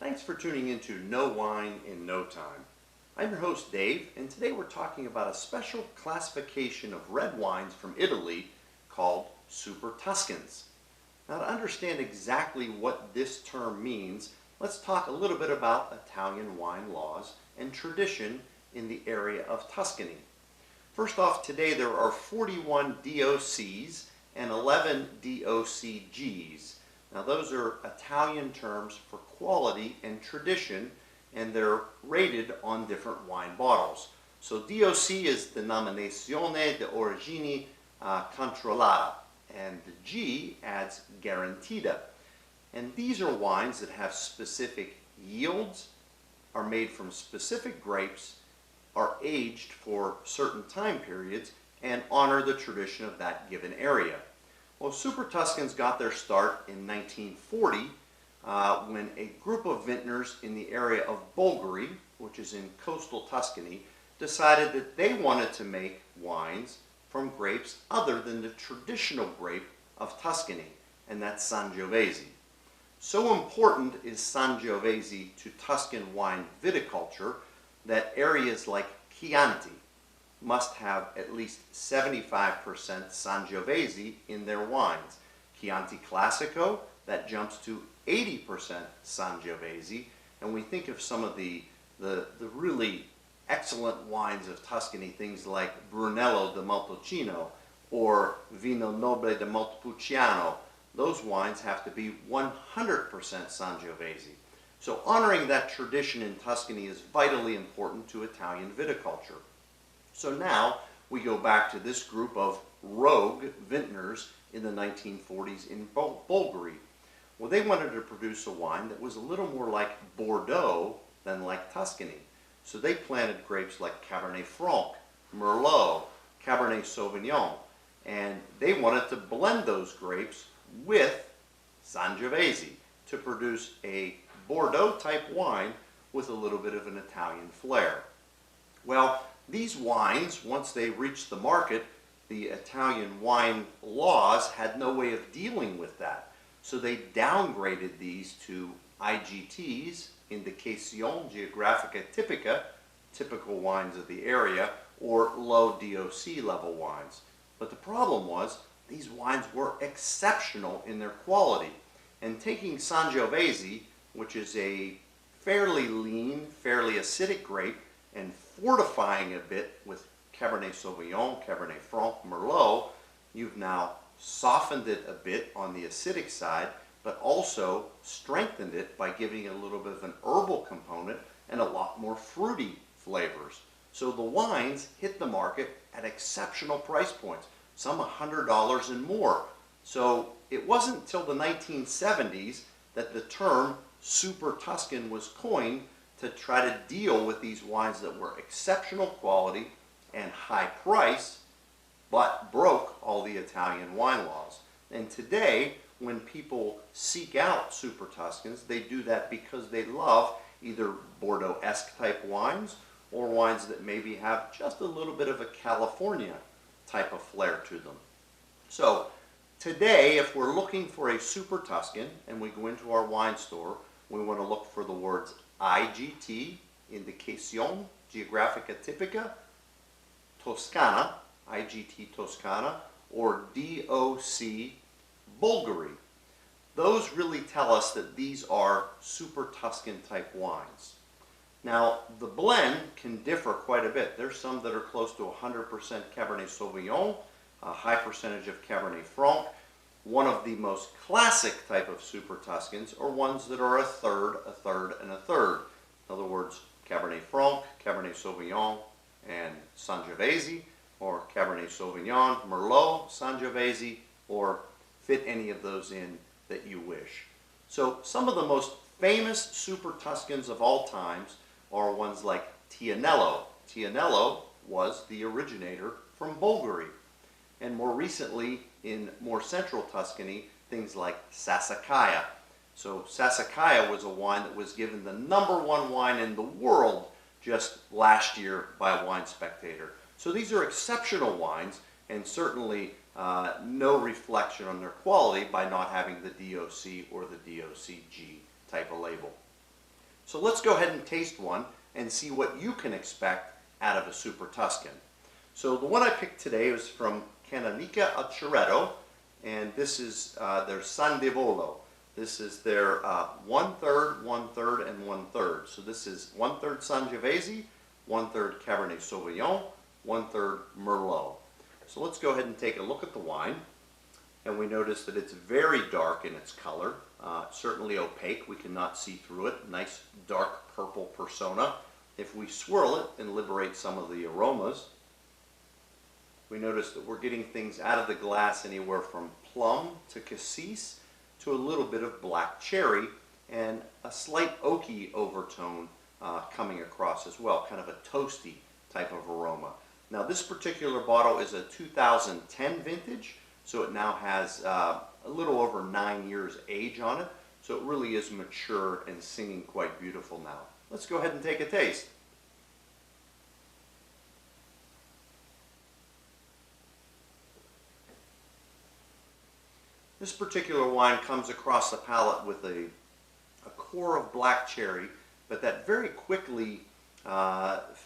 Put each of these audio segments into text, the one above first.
Thanks for tuning into No Wine in No Time. I'm your host Dave, and today we're talking about a special classification of red wines from Italy called Super Tuscans. Now, to understand exactly what this term means, let's talk a little bit about Italian wine laws and tradition in the area of Tuscany. First off, today there are 41 DOCs and 11 DOCGs. Now, those are Italian terms for quality and tradition, and they're rated on different wine bottles. So DOC is Denominazione di Origine Controllata, and the G adds Garantita. And these are wines that have specific yields, are made from specific grapes, are aged for certain time periods, and honor the tradition of that given area. Well, Super Tuscans got their start in 1940 when a group of vintners in the area of Bolgheri, which is in coastal Tuscany, decided that they wanted to make wines from grapes other than the traditional grape of Tuscany, and that's Sangiovese. So important is Sangiovese to Tuscan wine viticulture that areas like Chianti must have at least 75% Sangiovese in their wines. Chianti Classico, that jumps to 80% Sangiovese, and we think of some of the really excellent wines of Tuscany, things like Brunello di Montalcino or Vino Nobile di Montepulciano. Those wines have to be 100% Sangiovese. So honoring that tradition in Tuscany is vitally important to Italian viticulture. So now we go back to this group of rogue vintners in the 1940s in Bolgheri. Well, they wanted to produce a wine that was a little more like Bordeaux than like Tuscany. So they planted grapes like Cabernet Franc, Merlot, Cabernet Sauvignon, and they wanted to blend those grapes with Sangiovese to produce a Bordeaux-type wine with a little bit of an Italian flair. Well, these wines, once they reached the market, the Italian wine laws had no way of dealing with that. So they downgraded these to EIGTs, Indicazione, Geografica, Tipica, typical wines of the area, or low DOC level wines. But the problem was, these wines were exceptional in their quality. And taking Sangiovese, which is a fairly lean, fairly acidic grape, and fortifying a bit with Cabernet Sauvignon, Cabernet Franc, Merlot, you've now softened it a bit on the acidic side, but also strengthened it by giving it a little bit of an herbal component and a lot more fruity flavors. So the wines hit the market at exceptional price points, some $100 and more. So it wasn't until the 1970s that the term Super Tuscan was coined to try to deal with these wines that were exceptional quality and high price, but broke all the Italian wine laws. And today, when people seek out Super Tuscans, they do that because they love either Bordeaux-esque type wines or wines that maybe have just a little bit of a California type of flair to them. So today, if we're looking for a Super Tuscan and we go into our wine store, we want to look for the words EIGT, Indicazione, Geografica Tipica, Toscana, EIGT Toscana, or DOC Bolgheri. Those really tell us that these are Super Tuscan type wines. Now, the blend can differ quite a bit. There's some that are close to 100% Cabernet Sauvignon, a high percentage of Cabernet Franc. One of the most classic type of Super Tuscans are ones that are a third, and a third. In other words, Cabernet Franc, Cabernet Sauvignon, and Sangiovese, or Cabernet Sauvignon, Merlot, Sangiovese, or fit any of those in that you wish. So some of the most famous Super Tuscans of all times are ones like Tianello. Tianello was the originator from Bolgheri. And more recently, in more central Tuscany, things like Sassicaia. So Sassicaia was a wine that was given the #1 wine in the world just last year by Wine Spectator. So these are exceptional wines, and certainly no reflection on their quality by not having the DOC or the DOCG type of label. So let's go ahead and taste one and see what you can expect out of a Super Tuscan. So the one I picked today was from Canica a Ceretto, and this is their Sangiovese. This is their 1/3, 1/3, and 1/3. So this is 1/3 Sangiovese, 1/3 Cabernet Sauvignon, 1/3 Merlot. So let's go ahead and take a look at the wine. And we notice that it's very dark in its color, certainly opaque. We cannot see through it. Nice dark purple persona. If we swirl it and liberate some of the aromas, we notice that we're getting things out of the glass anywhere from plum to cassis to a little bit of black cherry and a slight oaky overtone coming across as well, kind of a toasty type of aroma. Now this particular bottle is a 2010 vintage, so it now has a little over 9 years age on it, so it really is mature and singing quite beautiful now. Let's go ahead and take a taste. This particular wine comes across the palate with a core of black cherry, but that very quickly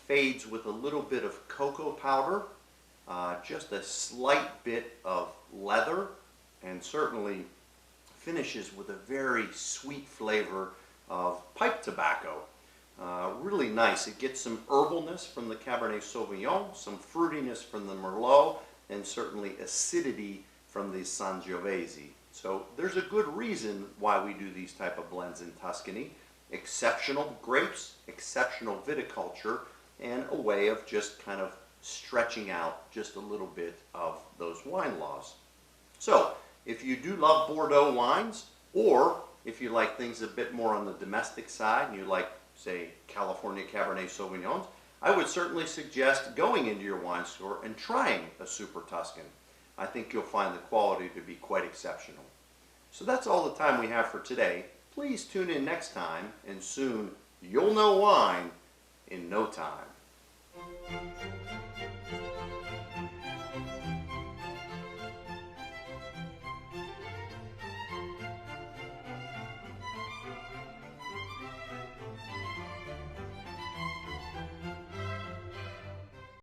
fades with a little bit of cocoa powder, just a slight bit of leather, and certainly finishes with a very sweet flavor of pipe tobacco. Really nice. It gets some herbalness from the Cabernet Sauvignon, some fruitiness from the Merlot, and certainly acidity from the Sangiovese. So there's a good reason why we do these type of blends in Tuscany. Exceptional grapes, exceptional viticulture, and a way of just kind of stretching out just a little bit of those wine laws. So if you do love Bordeaux wines, or if you like things a bit more on the domestic side and you like, say, California Cabernet Sauvignons, I would certainly suggest going into your wine store and trying a Super Tuscan. I think you'll find the quality to be quite exceptional. So that's all the time we have for today. Please tune in next time, and soon you'll know wine in no time.